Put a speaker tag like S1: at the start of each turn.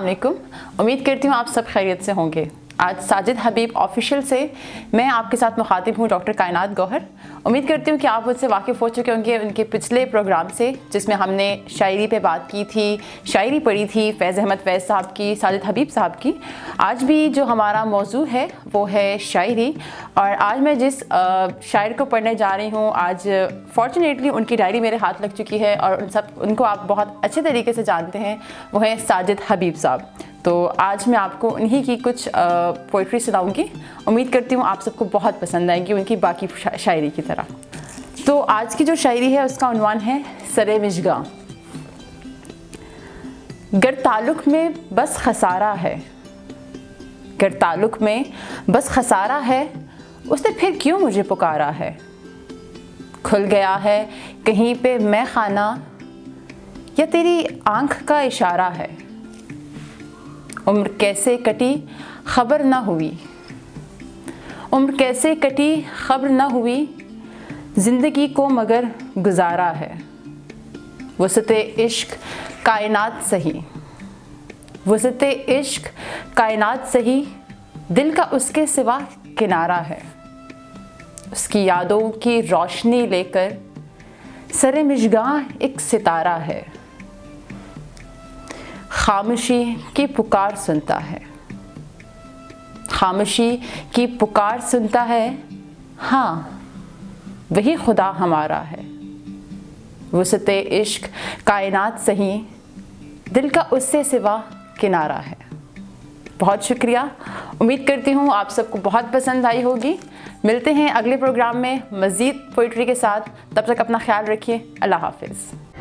S1: वालेकुम। उम्मीद करती हूँ आप सब खैरियत से होंगे। आज साजिद हबीब ऑफिशियल से मैं आपके साथ मुखातिब हूँ डॉक्टर कायनात गौहर। उम्मीद करती हूँ कि आप मुझसे वाकिफ़ हो चुके होंगे उनके पिछले प्रोग्राम से, जिसमें हमने शायरी पे बात की थी, शायरी पढ़ी थी फैज़ अहमद फैज़ साहब की, साजिद हबीब साहब की। आज भी जो हमारा मौजू है वो है शायरी, और आज मैं जिस शायर को पढ़ने जा रही हूँ, आज फॉर्चुनेटली उनकी डायरी मेरे हाथ लग चुकी है और उनको आप बहुत अच्छे तरीके से जानते हैं, वो हैं साजिद हबीब साहब। तो आज मैं आपको उन्हीं की कुछ पोइट्री सुनाऊंगी। उम्मीद करती हूँ आप सबको बहुत पसंद आएगी उनकी बाकी शायरी की तरह। तो आज की जो शायरी है उसका उन्वान है सरे मिशगा। गर ताल्लुक़ में बस खसारा है, गर ताल्लुक़ में बस खसारा है, उसने फिर क्यों मुझे पुकारा है। खुल गया है कहीं पे मैं खाना, या तेरी आँख का इशारा है। उम्र कैसे कटी खबर ना हुई, उम्र कैसे कटी खबर ना हुई, ज़िंदगी को मगर गुजारा है। वसते इश्क कायनात सही, वसते इश्क कायनात सही, दिल का उसके सिवा किनारा है। उसकी यादों की रोशनी लेकर सरे मिशगाह एक सितारा है। खामोशी की पुकार सुनता है, खामोशी की पुकार सुनता है, हाँ वही खुदा हमारा है। वसते इश्क कायनात सही, दिल का उससे सिवा किनारा है। बहुत शुक्रिया। उम्मीद करती हूँ आप सबको बहुत पसंद आई होगी। मिलते हैं अगले प्रोग्राम में मज़ीद पोइट्री के साथ। तब तक अपना ख्याल रखिए। अल्लाह हाफ़िज़।